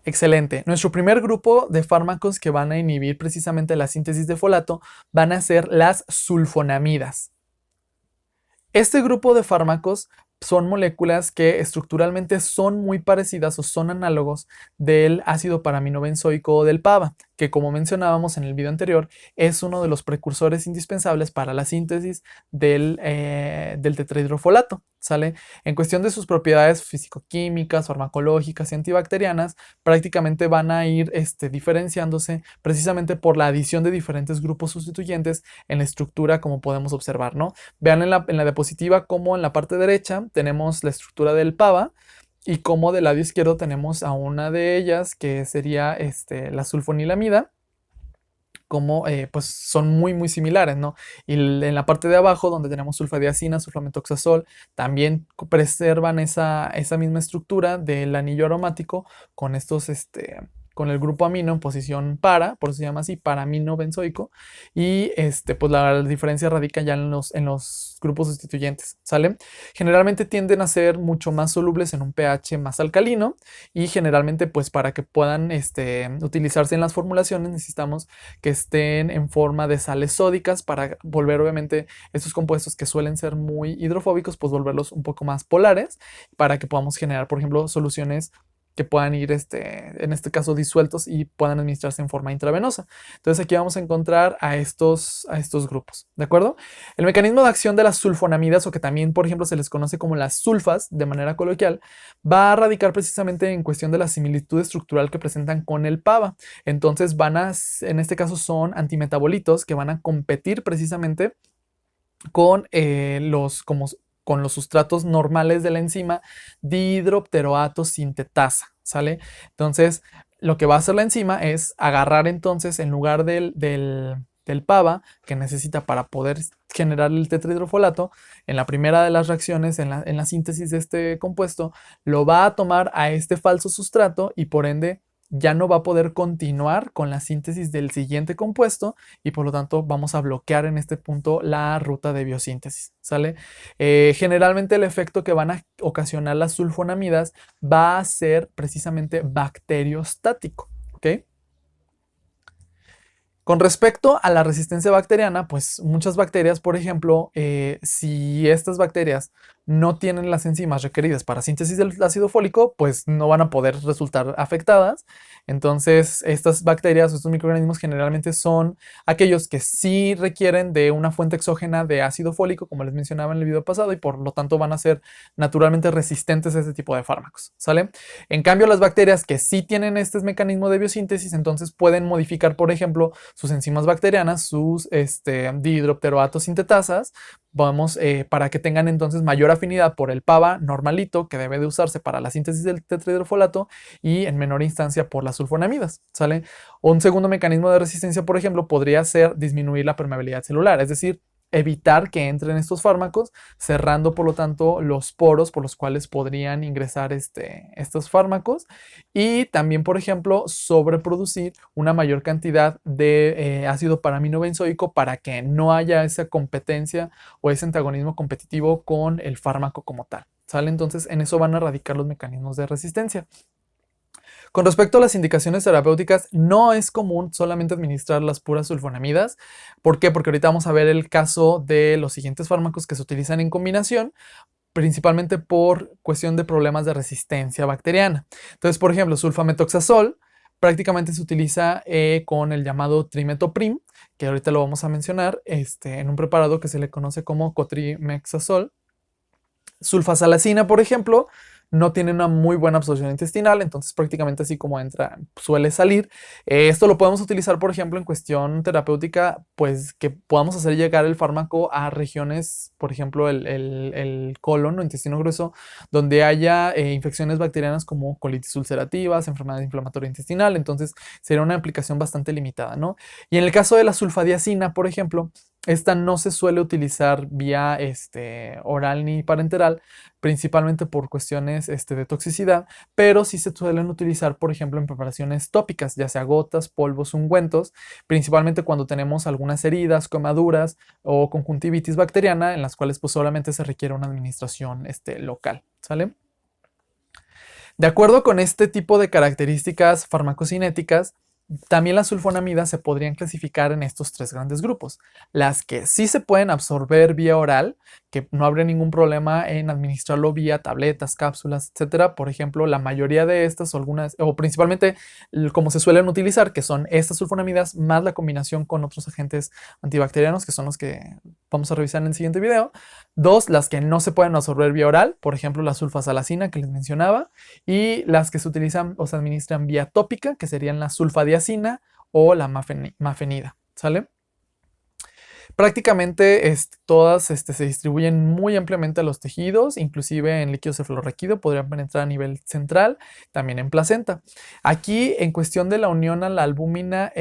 Excelente. Nuestro primer grupo de fármacos que van a inhibir precisamente la síntesis de folato van a ser las sulfonamidas. Este grupo de fármacos son moléculas que estructuralmente son muy parecidas o son análogos del ácido paraminobenzoico o del PABA, que como mencionábamos en el video anterior, es uno de los precursores indispensables para la síntesis del tetrahidrofolato. ¿Sale? En cuestión de sus propiedades físico-químicas, farmacológicas y antibacterianas, prácticamente van a ir diferenciándose precisamente por la adición de diferentes grupos sustituyentes en la estructura, como podemos observar, ¿no? Vean en la diapositiva como en la parte derecha tenemos la estructura del PABA y como del lado izquierdo tenemos a una de ellas que sería la sulfonilamida, como pues son muy similares, ¿no? Y en la parte de abajo, donde tenemos sulfadiazina, sulfametoxazol, también preservan esa misma estructura del anillo aromático con con el grupo amino en posición para, por eso se llama así, paramino benzoico, y pues la diferencia radica ya en los grupos sustituyentes, ¿sale? Generalmente tienden a ser mucho más solubles en un pH más alcalino y generalmente pues para que puedan utilizarse en las formulaciones necesitamos que estén en forma de sales sódicas para volver obviamente estos compuestos que suelen ser muy hidrofóbicos, pues volverlos un poco más polares para que podamos generar, por ejemplo, soluciones que puedan ir, en este caso, disueltos y puedan administrarse en forma intravenosa. Entonces aquí vamos a encontrar a estos grupos, ¿de acuerdo? El mecanismo de acción de las sulfonamidas, o que también, por ejemplo, se les conoce como las sulfas de manera coloquial, va a radicar precisamente en cuestión de la similitud estructural que presentan con el PABA. Entonces en este caso son antimetabolitos que van a competir precisamente con con los sustratos normales de la enzima dihidropteroato sintetasa, ¿sale? Entonces, lo que va a hacer la enzima es agarrar entonces en lugar del PABA que necesita para poder generar el tetrahidrofolato, en la primera de las reacciones, en la síntesis de este compuesto, lo va a tomar a este falso sustrato y por ende ya no va a poder continuar con la síntesis del siguiente compuesto y por lo tanto vamos a bloquear en este punto la ruta de biosíntesis, ¿sale? Generalmente el efecto que van a ocasionar las sulfonamidas va a ser precisamente bacteriostático, ¿ok? Con respecto a la resistencia bacteriana, pues muchas bacterias, por ejemplo, si estas bacterias no tienen las enzimas requeridas para síntesis del ácido fólico, pues no van a poder resultar afectadas. Entonces, estas bacterias o estos microorganismos generalmente son aquellos que sí requieren de una fuente exógena de ácido fólico, como les mencionaba en el video pasado, y por lo tanto van a ser naturalmente resistentes a este tipo de fármacos, ¿sale? En cambio, las bacterias que sí tienen este mecanismo de biosíntesis, entonces pueden modificar, por ejemplo, sus enzimas bacterianas, sus dihidropteroato sintetasas, para que tengan entonces mayor afinidad por el PABA normalito que debe de usarse para la síntesis del tetrahidrofolato y en menor instancia por las sulfonamidas, ¿sale? Un segundo mecanismo de resistencia, por ejemplo, podría ser disminuir la permeabilidad celular, es decir, evitar que entren estos fármacos, cerrando por lo tanto los poros por los cuales podrían ingresar estos fármacos y también, por ejemplo, sobreproducir una mayor cantidad de ácido paraminobenzoico para que no haya esa competencia o ese antagonismo competitivo con el fármaco como tal, ¿sale? Entonces en eso van a radicar los mecanismos de resistencia. Con respecto a las indicaciones terapéuticas, no es común solamente administrar las puras sulfonamidas. ¿Por qué? Porque ahorita vamos a ver el caso de los siguientes fármacos que se utilizan en combinación, principalmente por cuestión de problemas de resistencia bacteriana. Entonces, por ejemplo, sulfametoxazol prácticamente se utiliza con el llamado trimetoprim, que ahorita lo vamos a mencionar, en un preparado que se le conoce como cotrimexazol. Sulfasalacina, por ejemplo, no tiene una muy buena absorción intestinal, entonces prácticamente así como entra, suele salir. Esto lo podemos utilizar, por ejemplo, en cuestión terapéutica, pues que podamos hacer llegar el fármaco a regiones, por ejemplo, el colon o intestino grueso, donde haya infecciones bacterianas como colitis ulcerativas, enfermedad inflamatoria intestinal, entonces sería una aplicación bastante limitada, ¿no? Y en el caso de la sulfadiazina, por ejemplo, esta no se suele utilizar vía oral ni parenteral, principalmente por cuestiones de toxicidad, pero sí se suelen utilizar, por ejemplo, en preparaciones tópicas, ya sea gotas, polvos, ungüentos, principalmente cuando tenemos algunas heridas, quemaduras o conjuntivitis bacteriana, en las cuales pues solamente se requiere una administración local, ¿sale? De acuerdo con este tipo de características farmacocinéticas, también las sulfonamidas se podrían clasificar en estos tres grandes grupos. Las que sí se pueden absorber vía oral, que no habría ningún problema en administrarlo vía tabletas, cápsulas, etcétera. Por ejemplo, la mayoría de estas, o algunas, o principalmente como se suelen utilizar, que son estas sulfonamidas más la combinación con otros agentes antibacterianos, que son los que vamos a revisar en el siguiente video. Dos, las que no se pueden absorber vía oral, por ejemplo, la sulfasalacina que les mencionaba, y las que se utilizan o se administran vía tópica, que serían la sulfadiacina o la mafenida, ¿sale? Prácticamente todas se distribuyen muy ampliamente a los tejidos, inclusive en líquido cefalorraquídeo podrían penetrar a nivel central, también en placenta. Aquí, en cuestión de la unión a la albúmina,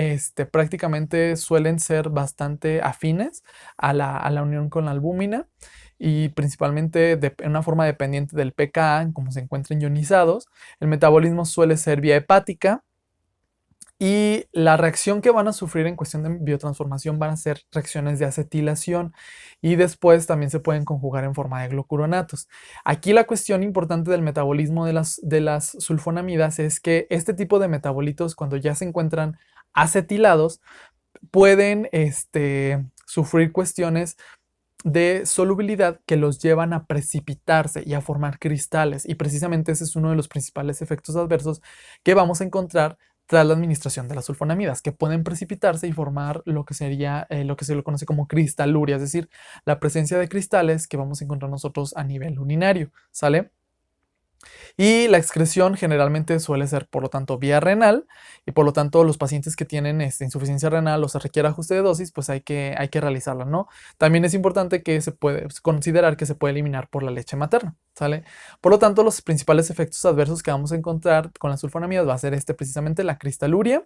prácticamente suelen ser bastante afines a la unión con la albúmina y principalmente de una forma dependiente del pKa, como se encuentran ionizados. El metabolismo suele ser vía hepática. Y la reacción que van a sufrir en cuestión de biotransformación van a ser reacciones de acetilación y después también se pueden conjugar en forma de glucuranatos. Aquí la cuestión importante del metabolismo de las sulfonamidas es que este tipo de metabolitos, cuando ya se encuentran acetilados, pueden sufrir cuestiones de solubilidad que los llevan a precipitarse y a formar cristales. Y precisamente ese es uno de los principales efectos adversos que vamos a encontrar tras la administración de las sulfonamidas, que pueden precipitarse y formar lo que sería lo que se lo conoce como cristaluria, es decir, la presencia de cristales que vamos a encontrar nosotros a nivel urinario, ¿sale? Y la excreción generalmente suele ser, por lo tanto, vía renal, y por lo tanto, los pacientes que tienen insuficiencia renal o se requiere ajuste de dosis, pues hay que realizarla, ¿no? También es importante que se puede considerar que se puede eliminar por la leche materna, ¿sale? Por lo tanto, los principales efectos adversos que vamos a encontrar con las sulfonamidas va a ser precisamente la cristaluria,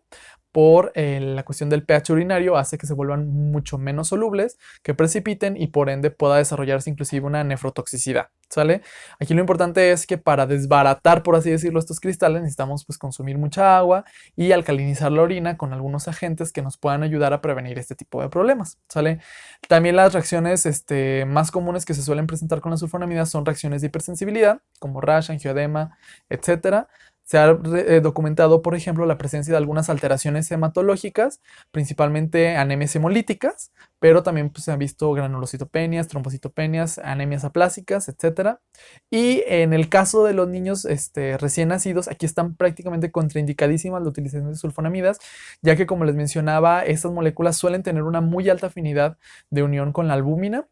por la cuestión del pH urinario, hace que se vuelvan mucho menos solubles, que precipiten y por ende pueda desarrollarse inclusive una nefrotoxicidad, ¿sale? Aquí lo importante es que para desbaratar, por así decirlo, estos cristales necesitamos pues consumir mucha agua y alcalinizar la orina con algunos agentes que nos puedan ayudar a prevenir este tipo de problemas, ¿sale? También las reacciones más comunes que se suelen presentar con las sulfonamidas son reacciones de hipersensibilidad, como rash, angioedema, etcétera. Se ha documentado, por ejemplo, la presencia de algunas alteraciones hematológicas, principalmente anemias hemolíticas, pero también pues, se han visto granulocitopenias, trombocitopenias, anemias aplásicas, etc. Y en el caso de los niños recién nacidos, aquí están prácticamente contraindicadísimas la utilización de sulfonamidas, ya que como les mencionaba, estas moléculas suelen tener una muy alta afinidad de unión con la albúmina.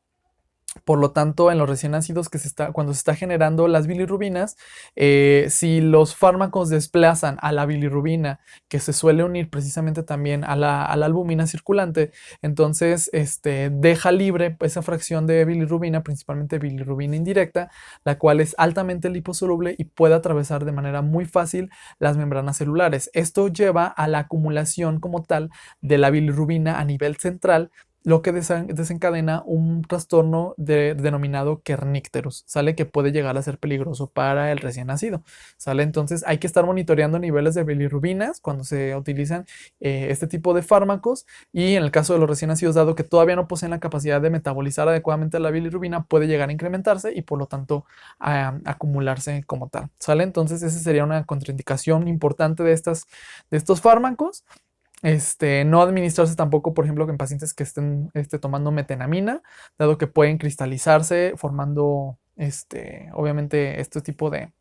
Por lo tanto, en los recién nacidos cuando se está generando las bilirrubinas, si los fármacos desplazan a la bilirrubina, que se suele unir precisamente también a la albúmina circulante, entonces deja libre esa fracción de bilirrubina, principalmente bilirrubina indirecta, la cual es altamente liposoluble y puede atravesar de manera muy fácil las membranas celulares. Esto lleva a la acumulación como tal de la bilirrubina a nivel central, lo que desencadena un trastorno denominado kernicterus, ¿sale? Que puede llegar a ser peligroso para el recién nacido, ¿sale? Entonces hay que estar monitoreando niveles de bilirrubinas cuando se utilizan este tipo de fármacos, y en el caso de los recién nacidos, dado que todavía no poseen la capacidad de metabolizar adecuadamente la bilirrubina, puede llegar a incrementarse y por lo tanto a acumularse como tal, ¿sale? Entonces esa sería una contraindicación importante de estos fármacos. No administrarse tampoco, por ejemplo, en pacientes que estén tomando metenamina, dado que pueden cristalizarse formando, obviamente, este tipo de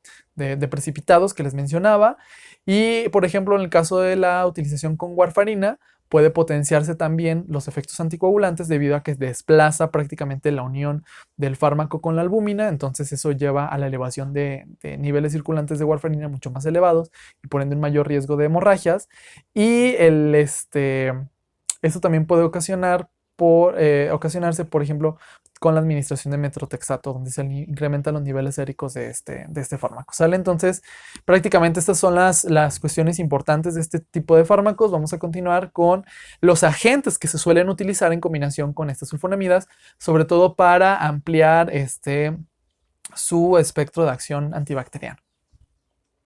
precipitados que les mencionaba. Y, por ejemplo, en el caso de la utilización con warfarina, puede potenciarse también los efectos anticoagulantes debido a que desplaza prácticamente la unión del fármaco con la albúmina, entonces eso lleva a la elevación de niveles circulantes de warfarina mucho más elevados y por ende un mayor riesgo de hemorragias. Y esto también puede ocasionarse, por ejemplo, con la administración de metrotexato, donde se incrementan los niveles séricos de este fármaco, ¿sale? Entonces, prácticamente estas son las cuestiones importantes de este tipo de fármacos. Vamos a continuar con los agentes que se suelen utilizar en combinación con estas sulfonamidas, sobre todo para ampliar su espectro de acción antibacteriano.